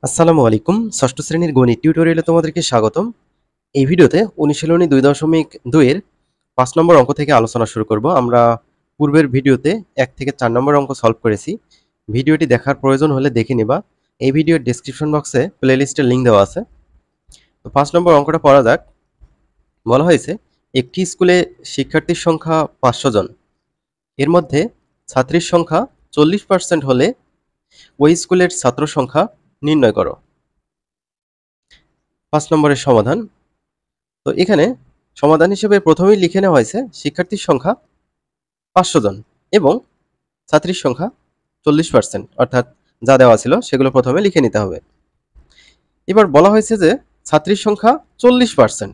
আসসালামু আলাইকুম। ষষ্ঠ শ্রেণীর গণিত টিউটোরিয়ালে তোমাদেরকে স্বাগতম। এই ভিডিওতে অনুশীলনী ২.২ এর ৫ নম্বর অঙ্ক থেকে আলোচনা শুরু করব। আমরা পূর্বের ভিডিওতে ১ থেকে ৪ নম্বর অঙ্ক সলভ করেছি। ভিডিওটি দেখার প্রয়োজন হলে দেখে নিবা। এই ভিডিওর ডেসক্রিপশন বক্সে প্লেলিস্টের লিঙ্ক দেওয়া আছে। তো ৫ নম্বর অঙ্কটা পড়া যাক। বলা হয়েছে, একটি স্কুলে শিক্ষার্থীর সংখ্যা ৫০০ জন। এর মধ্যে ছাত্রীর সংখ্যা ৪০% হলে ওই স্কুলের ছাত্র সংখ্যা নির্ণয় করো। ৫ নম্বরের সমাধান। তো এখানে সমাধান হিসেবে প্রথমেই লিখে নেওয়া হয়েছে শিক্ষার্থীর সংখ্যা ৫০০ জন এবং ছাত্রীর সংখ্যা ৪০%, অর্থাৎ যা দেওয়া ছিল সেগুলো প্রথমে লিখে নিতে হবে। এবার বলা হয়েছে যে ছাত্রীর সংখ্যা ৪০%।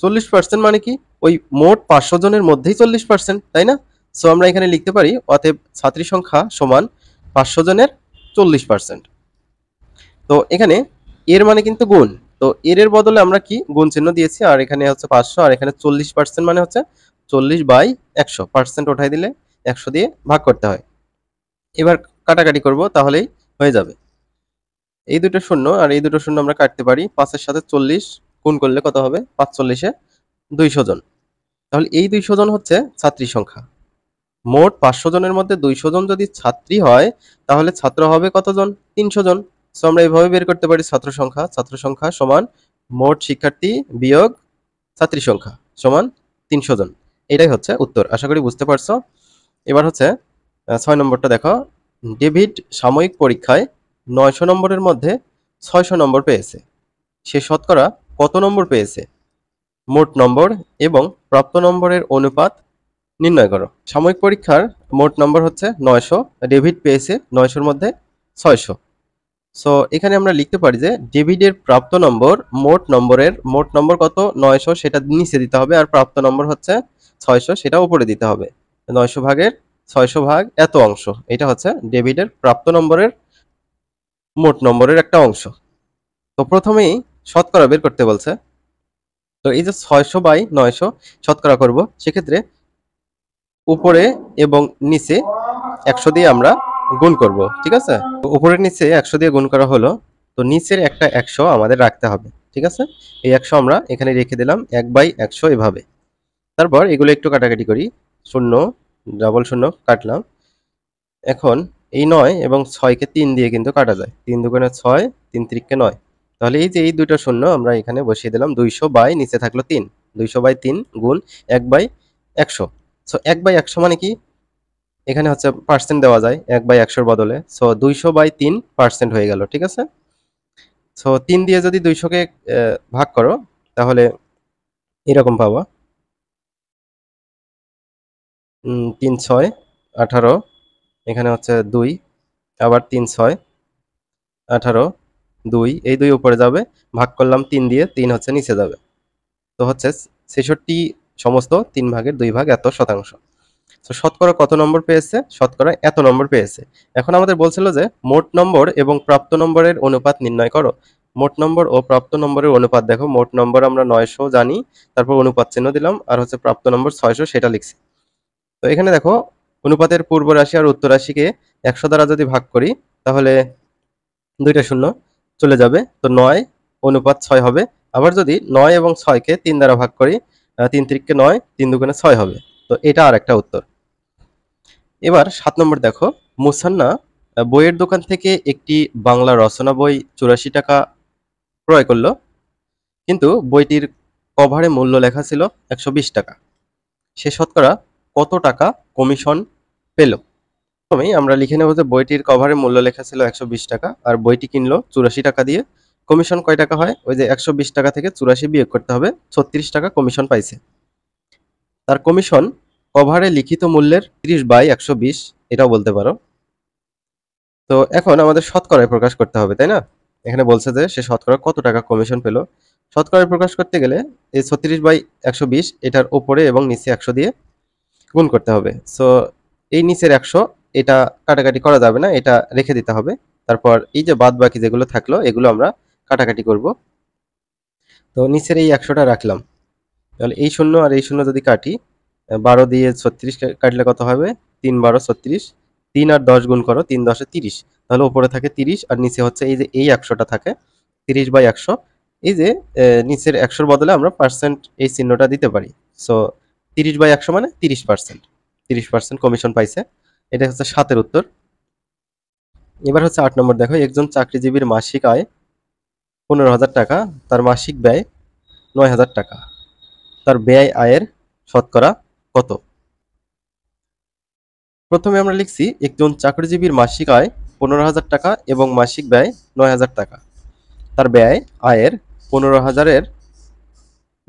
৪০% মানে কি? ওই মোট ৫০০ জনের মধ্যেই ৪০%, তাই না? সো আমরা এখানে লিখতে পারি অতএব ছাত্রী সংখ্যা সমান ৫০০ জনের ৪০%। তো এখানে এর মানে কিন্তু গুণ। তো এর বদলে আমরা কি গুণ চিহ্ন দিয়েছি, আর এখানে হচ্ছে ৫০০ আর এখানে ৪০% মানে হচ্ছে ৪০/১০০। পার্সেন্ট উঠাই দিলে ১০০ দিয়ে ভাগ করতে হয়। এবার কাটাকাটি করব, তাহলেই হয়ে যাবে। এই দুটো শূন্য আর এই দুটো শূন্য আমরা কাটতে পারি। ৫-এর সাথে ৪০ গুণ করলে কত হবে? ৫ × ৪০ = ২০০ জন। তাহলে এই ২০০ জন হচ্ছে ছাত্রী সংখ্যা। মোট ৫০০ জনের মধ্যে ২০০ জন যদি ছাত্রী হয়, তাহলে ছাত্র হবে কতজন? ৩০০ জন। সো আমরা এভাবে বের করতে পারি ছাত্র সংখ্যা সমান মোট শিক্ষার্থী বিয়োগ ছাত্রী সংখ্যা সমান ৩০০ জন। এটাই হচ্ছে উত্তর। আশা করি বুঝতে পারছো। এবার হচ্ছে ৬ নম্বরটা দেখো। ডেভিড সাময়িক পরীক্ষায় ৯০০ নম্বরের মধ্যে ৬০০ নম্বর পেয়েছে। সে শতকরা কত নম্বর পেয়েছে? মোট নম্বর এবং প্রাপ্ত নম্বরের অনুপাত নির্ণয় করো। সাময়িক পরীক্ষার মোট নম্বর হচ্ছে ৯০০, ডেভিড পেয়েছে ৯০০-র মধ্যে ৬০০। সো এখানে আমরা লিখতে পারি যে ডেভিডের প্রাপ্ত নম্বর মোট নম্বর কত? ৯০০, সেটা নিচে দিতে হবে, আর প্রাপ্ত নম্বর হচ্ছে ৬০০, সেটা উপরে দিতে হবে। ৯০০ ভাগের ৬০০ ভাগ এত অংশ, এটা হচ্ছে ডেভিডের প্রাপ্ত নম্বরের মোট নম্বরের একটা অংশ। তো প্রথমেই শতকরা বের করতে বলছে। তো এই যে ৬০০/৯০০ শতকরা করব, সেক্ষেত্রে উপরে এবং নিচে ১০০ দিয়ে আমরা গুণ করব। ঠিক আছে? তো উপরের নিচে ১০০ দিয়ে গুণ করা হলো। তো নিচের একটা ১০০ আমাদের রাখতে হবে। ঠিক আছে? এই ১০০ আমরা এখানে রেখে দিলাম ১/১০০ এভাবে। তারপর এগুলো একটু কাটাকাটি করি। ০, ডাবল ০ কাটলাম। এখন এই ৯ এবং ৬ কে ৩ দিয়ে কিন্তু কাটা যায়। ৩ দুগুণে ৬, ৩ তিরিকে ৯। তাহলে এই যে এই দুটো শূন্য আমরা এখানে বসিয়ে দিলাম। ২০০ বাই নিচে থাকলো ৩। ২০০/৩ গুণ ১/১০০। সো ১/১০০ মানে কি? এখানে হচ্ছে পার্সেন্ট দেওয়া যায় ১/১০০-র বদলে। সো ২০০/৩% হয়ে গেল। ঠিক আছে? সো ৩ দিয়ে যদি ২০০-কে ভাগ করো, তাহলে এরকম পাবা। ৩ × ৬ = ১৮, এখানে হচ্ছে ২, আবার ৩ × ৬ = ১৮, ২, এই ২ উপরে যাবে, ভাগ করলাম ৩ দিয়ে, ৩ হচ্ছে নিচে যাবে। তো হচ্ছে ৬৬ সমস্ত ৩/২ এত শতাংশ। তো শতকরা কত নম্বর পেয়েছে? শতকরা এত নম্বর পেয়েছে। এখন আমাদের বলছিল যে মোট নম্বর এবং প্রাপ্ত নম্বরের অনুপাত নির্ণয় করো। মোট নম্বর ও প্রাপ্ত নম্বরের অনুপাত দেখো। মোট নম্বর আমরা ৯০০ জানি, তারপর অনুপাত চিহ্ন দিলাম, আর হচ্ছে প্রাপ্ত নম্বর ৬০০, সেটা লিখছি। তো এখানে দেখো, অনুপাতের পূর্ব রাশি আর উত্তর রাশিকে ১০০ দ্বারা যদি ভাগ করি, তাহলে দুইটা শূন্য চলে যাবে। তো ৯ অনুপাত ৬ হবে। আবার যদি ৯ এবং ৬-কে ৩ দ্বারা ভাগ করি, ৩ তিরিকে ৯, ৩ দুগুণে 6 হবে। তো এটা আর একটা উত্তর। এবার ৭ নম্বর দেখো। মুসান্না বইয়ের দোকান থেকে একটি বাংলা রচনা বই ৮৪ টাকা ক্রয় করলো, কিন্তু বইটির কভারে মূল্য লেখা ছিল ১২০ টাকা। সে শতকরা কত টাকা কমিশন পেল? প্রথমেই আমরা লিখে নেব যে বইটির কভারে মূল্য লেখা ছিল ১২০ টাকা, আর বইটি কিনলো ৮৪ টাকা দিয়ে। কমিশন কয় টাকা হয়? ওই যে ১২০ টাকা থেকে ৮৪ বিয়োগ করতে হবে, ৩৬ টাকা কমিশন পাইছে। তার কমিশন কভারে লিখিত মূল্যের ৩০/১২০, এটাও বলতে পারো। তো এখন আমাদের শতকরায় প্রকাশ করতে হবে, তাই না? এখানে বলছে যে সে শতকরা কত টাকা কমিশন পেল। শতকরায় প্রকাশ করতে গেলে এই ৩৬/১২০ এটার উপরে এবং নিচে ১০০ দিয়ে গুণ করতে হবে। সো এই নিচের ১০০ এটা কাটাকাটি করা যাবে না, এটা রেখে দিতে হবে। তারপর এই যে বাদ বাকি যেগুলো থাকলো, এগুলো আমরা কাটাকাটি করব। তো নিচের এই ১০০টা রাখলাম। তাহলে এই শূন্য আর এই শূন্য যদি কাটি, ১২ দিয়ে ৩৬ কাটলে কত হবে? ৩ × ১২ = ৩৬। 3 আর 10 গুণ করো, 3 10 30, তাহলে উপরে থাকে 30 আর নিচে হচ্ছে এই যে এই 100টা থাকে 30/100। এই যে নিচের 100-র বদলে আমরা পার্সেন্ট এই চিহ্নটা দিতে পারি। সো 30/100 মানে 30%, 30% কমিশন পাইছে। এটা হচ্ছে 7-এর উত্তর। এবার হচ্ছে 8 নম্বর দেখো, একজন চাকরিজীবীর মাসিক আয় 15,000 টাকা, তার মাসিক ব্যয় 9,000 টাকা, তার ব্যয় আয়ের শতকরা কত? প্রথমে আমরা লিখছি একজন চাকরিজীবীর মাসিক আয় 15,000 টাকা এবং মাসিক ব্যয় 9,000 টাকা। তার ব্যয় আয়ের 15,000-এর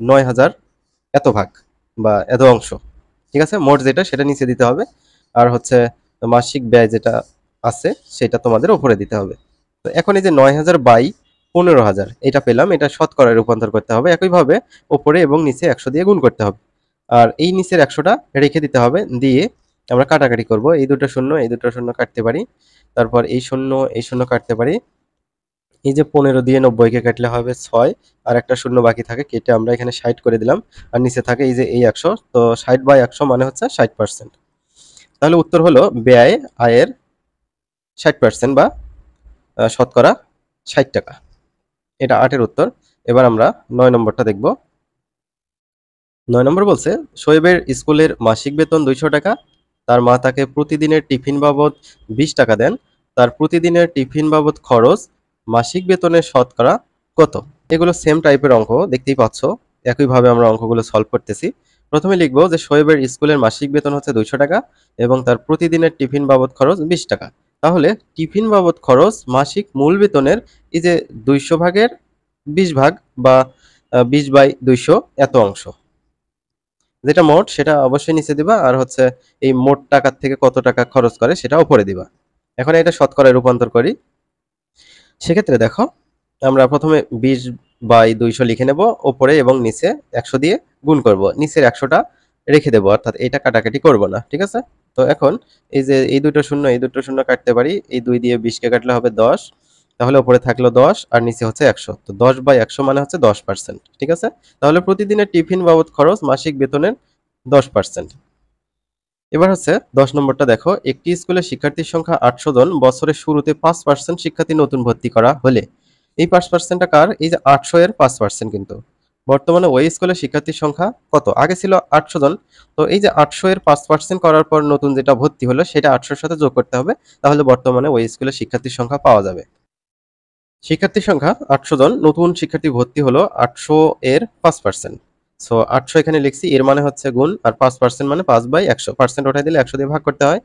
9,000 এত ভাগ বা এত অংশ, ঠিক আছে? মোট যেটা সেটা নিচে দিতে হবে, আর হচ্ছে মাসিক ব্যয় যেটা আছে সেটা তোমাদের উপরে দিতে হবে। তো এখন এই যে 9,000 বাই 15,000 এটা পেলাম, এটা শতকরায় রূপান্তর করতে হবে। একইভাবে উপরে এবং নিচে 100 দিয়ে গুণ করতে হবে, আর এই নিচের 100টা রেখে দিতে হবে। দিয়ে আমরা কাটাকাটি করব, এই দুটো শূন্য এই দুটো শূন্য কাটতে পারি, তারপর এই শূন্য কাটতে পারি। এই যে 15 দিয়ে 90-কে কাটলে হবে 6, আর একটা শূন্য বাকি থাকে, কেটে আমরা এখানে 60 করে দিলাম, আর নিচে থাকে এই যে এই 100। তো 60/100 মানে হচ্ছে 60%। তাহলে উত্তর হলো ব্যয় আয়ের 60% বা শতকরা 60 টাকা। এটা 8-এর উত্তর। এবার আমরা 9 নম্বরটা দেখব। 9 নম্বর বলছে শোয়েবের স্কুলের মাসিক বেতন 200 টাকা, তার মা তাকে প্রতিদিনের টিফিন বাবদ 20 টাকা দেন, তার প্রতিদিনের টিফিন বাবদ খরচ মাসিক বেতনের শতকরা কত? এগুলো সেম টাইপের অঙ্ক, দেখতেই পাচ্ছ। একইভাবে আমরা অঙ্কগুলো সলভ করতেছি। প্রথমে লিখবো যে শোয়েবের স্কুলের মাসিক বেতন হচ্ছে 200 টাকা এবং তার প্রতিদিনের টিফিন বাবদ খরচ 20 টাকা। তাহলে টিফিন বাবদ খরচ মাসিক মূল বেতনের এই যে 200 ভাগের 20 ভাগ বা 20/200 এত অংশ, যেটা মোট সেটা অবশ্যই নিচে দিবা, আর হচ্ছে এই মোট টাকার থেকে কত টাকা খরচ করে সেটা উপরে দিবা। এখন এটা শতকরায় রূপান্তর করি। সেক্ষেত্রে দেখো, আমরা প্রথমে 20/200 লিখে নেব, উপরে এবং নিচে 100 দিয়ে গুণ করব, নিচের 100টা রেখে দেবো, অর্থাৎ এটা কাটাকাটি করব না, ঠিক আছে? তো এখন এই যে এই দুটো শূন্য কাটতে পারি, এই 2 দিয়ে 20-কে কাটলে হবে 10, তাহলে উপরে থাকলো 10 আর নিচে হচ্ছে 100। তো 10/100 মানে হচ্ছে 10%, ঠিক আছে? তাহলে প্রতিদিনের টিফিন বাবদ খরচ মাসিক বেতনের 10%। এবার হচ্ছে 10 নম্বরটা দেখো, একটি স্কুলের শিক্ষার্থীর সংখ্যা 800 জন, বছরের শুরুতে 5% শিক্ষার্থী নতুন ভর্তি করা হলে এই 5%টা কার? এই যে 800 এর 5% কিন্তু। বর্তমানে ওই স্কুলের শিক্ষার্থীর সংখ্যা কত? আগে ছিল 800 জন, তো এই যে 800 এর 5% করার পর নতুন যেটা ভর্তি হলো সেটা 800 এর সাথে যোগ করতে হবে, তাহলে বর্তমানে ওই স্কুলের শিক্ষার্থীর সংখ্যা পাওয়া যাবে। শিক্ষার্থীর সংখ্যা 800 জন, নতুন শিক্ষার্থী ভর্তি হলো 800 এর 5%। সো 800 এখানে লিখছি, এর মানে হচ্ছে গুণ, আর 5% মানে 5/100, পার্সেন্ট উঠাই দিলে 100 দিয়ে ভাগ করতে হয়।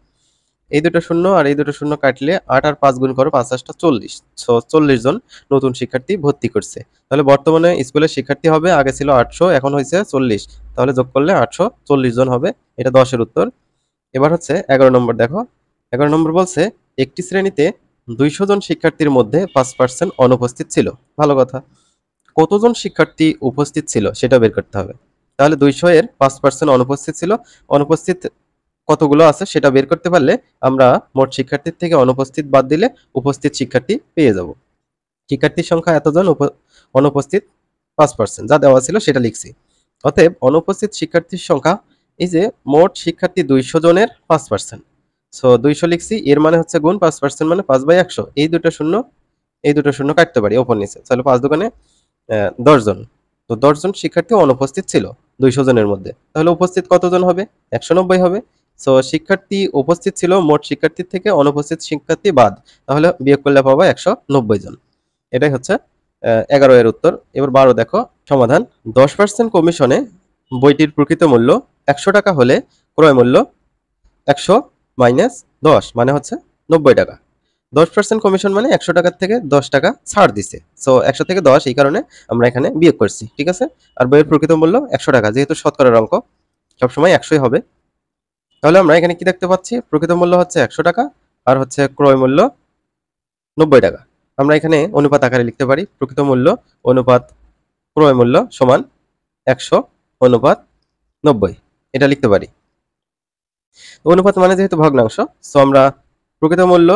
এই দুটো শূন্য আর এই দুটো শূন্য কাটলে 8 আর 5 গুণ করো, 5 8 40। সো 40 জন নতুন শিক্ষার্থী ভর্তি করছে। তাহলে বর্তমানে স্কুলের শিক্ষার্থী হবে, আগে ছিল 800 এখন হয়েছে 40, তাহলে যোগ করলে 840 জন হবে। এটা 10-এর উত্তর। এবার হচ্ছে 11 নম্বর দেখো। 11 নম্বর বলছে একটি শ্রেণীতে 200 জন শিক্ষার্থীর মধ্যে 5% অনুপস্থিত ছিল। ভালো কথা। কতজন শিক্ষার্থী উপস্থিত ছিল সেটা বের করতে হবে। তাহলে 200 এর 5% অনুপস্থিত ছিল। অনুপস্থিত কতগুলো আছে সেটা বের করতে পারলে আমরা মোট শিক্ষার্থীর থেকে অনুপস্থিত বাদ দিলে উপস্থিত শিক্ষার্থী পেয়ে যাব। শিক্ষার্থীর সংখ্যা এতজন, অনুপস্থিত 5%, যা দেওয়া ছিল সেটা লিখছি। অতএব অনুপস্থিত শিক্ষার্থীর সংখ্যা, এই যে মোট শিক্ষার্থী 200 জনের 5%। সো 200 লিখছি, এর মানে হচ্ছে গুণ, 5% মানে 5/100। এই দুটো শূন্য কাটতে পারি ওপর নিচে, তাহলে 5 দোকানে 10 জন। তো 10 জন শিক্ষার্থী অনুপস্থিত ছিল 200 জনের মধ্যে, তাহলে উপস্থিত কতজন হবে? 190 হবে। সো শিক্ষার্থী উপস্থিত ছিল মোট শিক্ষার্থীর থেকে অনুপস্থিত শিক্ষার্থী বাদ, তাহলে বিয়োগ করলে পাবো 190 জন। এটাই হচ্ছে 11 এর উত্তর। এবার 12 দেখো সমাধান। 10% কমিশনে বইটির প্রকৃত মূল্য 100 টাকা হলে ক্রয় মূল্য 100 মাইনাস 10 মানে হচ্ছে 90 টাকা। 10% কমিশন মানে 100 টাকার থেকে 10 টাকা ছাড় দিছে। সো 100 থেকে 10, এই কারণে আমরা এখানে বিয়োগ করছি, ঠিক আছে? আর বইয়ের প্রকৃত মূল্য 100 টাকা, যেহেতু শতকরার অঙ্ক সবসময় 100ই হবে। তাহলে আমরা এখানে কি দেখতে পাচ্ছি? প্রকৃত মূল্য হচ্ছে 100 টাকা আর হচ্ছে ক্রয় মূল্য 90 টাকা। আমরা এখানে অনুপাত আকারে লিখতে পারি, প্রকৃত মূল্য অনুপাত ক্রয় মূল্য সমান 100 অনুপাত 90, এটা লিখতে পারি। অনুপাত মানে যেহেতু ভগ্নাংশ, সো আমরা প্রকৃত মূল্য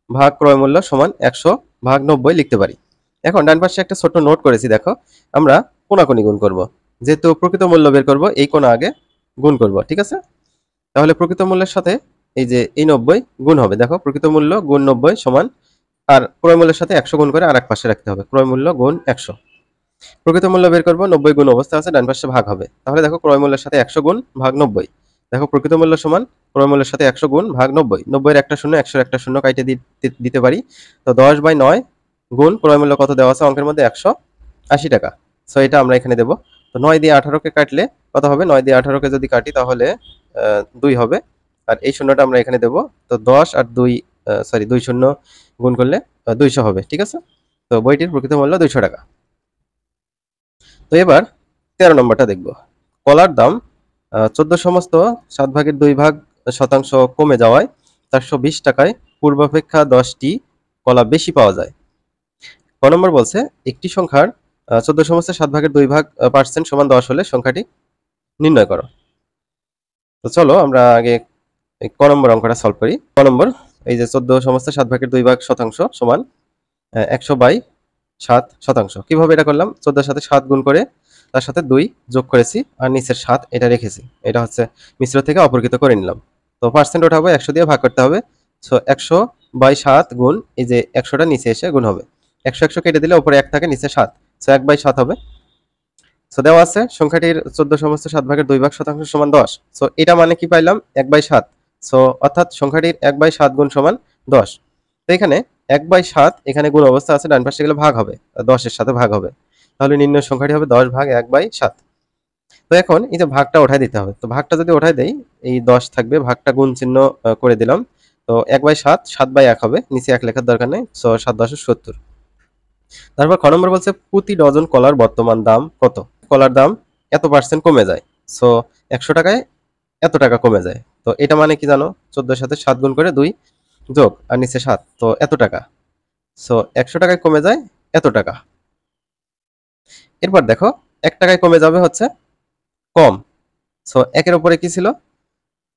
ভাগ ক্রয় মূল্য সমান 100 ভাগ 90 লিখতে পারি। এখন ডান পাশে একটা ছোট্ট নোট করেছি, দেখো আমরা কোনাকুনি গুণ করব, যেহেতু প্রকৃত মূল্য বের করব এই কোণা আগে গুণ করব, ঠিক আছে? তাহলে প্রকৃত মূল্যের সাথে এই যে এই 90 গুণ হবে, দেখো প্রকৃত মূল্য গুণ 90 সমান, আর ক্রয় মূল্যের সাথে 100 গুণ করে আরেক পাশে রাখতে হবে, ক্রয় মূল্য গুণ 100। প্রকৃত মূল্য বের করবো, 90 গুণ অবস্থা আছে, ডান পাশে ভাগ হবে। তাহলে দেখো ক্রয় মূল্যের সাথে 100 গুণ ভাগ 90, দেখো প্রকৃত মূল্য সমান ক্রয় মূল্যের সাথে 100 গুণ ভাগ 90, 90 এর একটা শূন্য 100 এর একটা শূন্য কাইটে দিতে পারি। তো 10/9 গুণ ক্রয় মূল্য কত দেওয়া আছে অঙ্কের মধ্যে, 180 টাকা। সো এটা আমরা এখানে দেবো। তো 9 দিয়ে 18কে কাটলে কত হবে, 9 দিয়ে 18কে যদি কাটি তাহলে 2 হবে, আর এই শূন্যটা আমরা এখানে দেবো। তো 10 আর 2 2 শূন্য গুণ করলে 200 হবে, ঠিক আছে। তো বইটির প্রকৃত মূল্য 200 টাকা। তো এবার 13 নম্বরটা দেখব। কলার দাম 14 সমস্ত 7/2 শতাংশ কমে যাওয়ায় 420 টাকায় পূর্বাপেক্ষা 10টি কলা বেশি পাওয়া যায়। ক নম্বর বলছে একটি সংখ্যার 14 সমস্ত 7/2% সমান 10 হলে সংখ্যাটি নির্ণয় করো। তো চলো আমরা আগে ক নম্বর অঙ্কটা সলভ করি। ক নম্বর, এই যে 14 সমস্ত 7/2 শতাংশ সমান 100/7 শতাংশ। কিভাবে এটা করলাম, 14 সাথে 7 গুণ করে তার সাথে 2 যোগ করেছি, আর নিচের 7 এটা রেখেছি। এটা হচ্ছে মিশ্র থেকে অপরকৃত করে নিলাম। তো পার্সেন্ট ওঠাবো, 100 দিয়ে ভাগ করতে হবে। সো 100/7 গুণ এই যে 100টা নিচে এসে গুণ হবে, 100 কেটে দিলে উপরে 1 থাকে, নিচে 7, সো 1/7 হবে। সো দেওয়া আছে সংখ্যাটির 14 সমস্ত 7/2 শতাংশ সমান 10। সো এটা মানে কি পাইলাম, 1/7। সো অর্থাৎ সংখ্যাটির 1/7 গুণ সমান 10। তো এখানে 1/7 এখানে গুণ অবস্থা আছে, ডান পাশে গেলে ভাগ হবে, 10 এর সাথে ভাগ হবে। তাহলে নির্ণয় সংখ্যাটি হবে 10 ভাগ 1/7। তো এখন এই যে ভাগটা উঠাই দিতে হবে। তো ভাগটা যদি উঠাই দেই, এই 10 থাকবে, ভাগটা গুণ চিহ্ন করে দিলাম। তো 1/7 7/1 হবে, নিচে 1 লেখার দরকার নেই। সো 7 10 70। তারপর খ নম্বর বলছে প্রতি ডজন কলার বর্তমান দাম কত। কলার দাম এত পার্সেন্ট কমে যায়। সো 100 টাকায় এত টাকা কমে যায়। তো এটা মানে কি জানো, 14 এর সাথে 7 গুণ করে 2 যোগ আর নিচে 7, তো এত টাকা। সো 100 টাকায় কমে যায় এত টাকা। এরপর দেখো 1 টাকায় কমে যাবে হচ্ছে কম। সো 1 এর উপরে কি ছিল,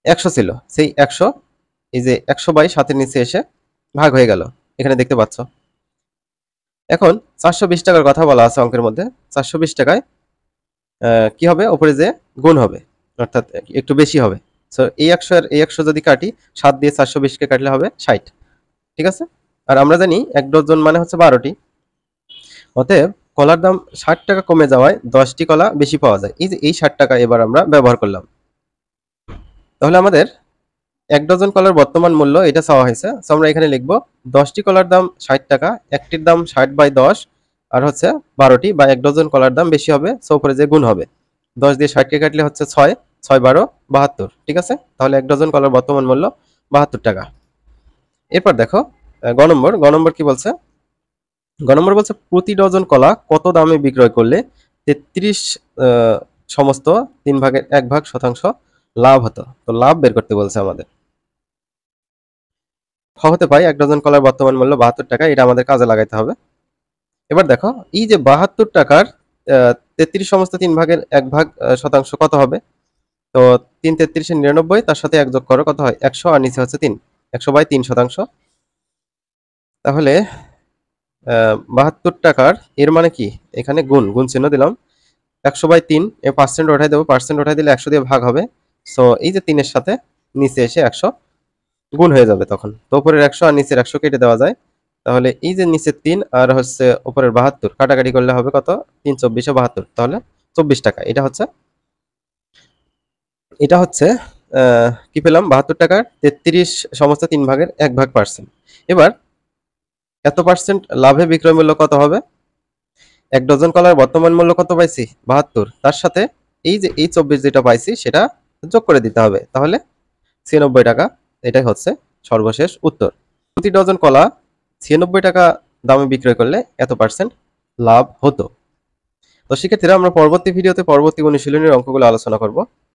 100 ছিল, সেই 100 এই যে 100/7 নিচে এসে ভাগ হয়ে গেল, এখানে দেখতে পাচ্ছ। এখন 420 টাকার কথা বলা আছে অঙ্কের মধ্যে। 420 টাকায় কি হবে, উপরে যে গুণ হবে, অর্থাৎ একটু বেশি হবে। সো এই 100 আর এই 100 যদি কাটি, 7 দিয়ে 420কে কাটলে হবে 60, ঠিক আছে। আর আমরা জানি 1 ডজন মানে হচ্ছে 12টি। অতএব কলার দাম 60 টাকা কমে যাওয়ায় 10টি কলা বেশি পাওয়া যায়। এই যে এই 60 টাকা এবার আমরা ব্যবহার করলাম। তাহলে আমাদের 1 ডজন কলার বর্তমান মূল্য এটা চাওয়া হয়েছে। সো আমরা এখানে লিখব 10টি কলার দাম 60 টাকা, একটির দাম 60/10, আর হচ্ছে 12টি বা 1 ডজন কলার দাম বেশি হবে। সো উপরে যে গুণ হবে, 10 দিয়ে 60কে কাটলে হচ্ছে 6, 6 12 72, ঠিক আছে। তাহলে 1 ডজন কলার বর্তমান মূল্য 72 টাকা। এরপর দেখো গ নম্বর কি বলছে। গ নম্বর বলছে প্রতি ডজন কলা কত দামে বিক্রয় করলে 33 সমস্ত 3/1 শতাংশ লাভ হতো। তো লাভ বের করতে বলছে আমাদের। হতে পাই 1 ডজন কলার বর্তমান মূল্য 72 টাকা, এটা আমাদের কাজে লাগাইতে হবে। এবার দেখো এই যে 72 টাকার 33 সমস্ত 3/1 শতাংশ কত হবে। তো 3 33 99, তার সাথে 1 যোগ করো, কত হয় 100, আর নিচে হচ্ছে 3, 100/3 শতাংশ। তাহলে 72 টাকার এর মানে কি, এখানে গুণ চিহ্ন দিলাম, 100/3 এ পার্সেন্ট উঠাই দেবো, পার্সেন্ট উঠাই দিলে 100 দিয়ে ভাগ হবে। সো এই যে 3 এর সাথে নিচে এসে 100 গুণ হয়ে যাবে তখন। তো উপরের 100 আর নিচের 100 কেটে দেওয়া যায়। তাহলে এই যে নিচের 3 আর হচ্ছে উপরের 72 কাটাকাটি করলে হবে কত, 3 24 72, তাহলে 24 টাকা। এটা হচ্ছে কি পেলাম, 72 টাকার 33 সমস্ত 3/1 এবার এত পার্সেন্ট লাভে বিক্রয় মূল্য কত হবে। 1 ডজন কলার বর্তমান মূল্য কত পাইছি, 72, তার সাথে এই যে এই 24 যেটা পাইছি সেটা যোগ করে দিতে হবে, তাহলে 96 টাকা। এটাই হচ্ছে সর্বশেষ উত্তর। প্রতি ডজন কলা 96 টাকা দামে বিক্রয় করলে এত পার্সেন্ট লাভ হতো। তো শিক্ষার্থীরা, আমরা পরবর্তী ভিডিওতে পরবর্তী অনুশীলনের অঙ্কগুলো আলোচনা করব।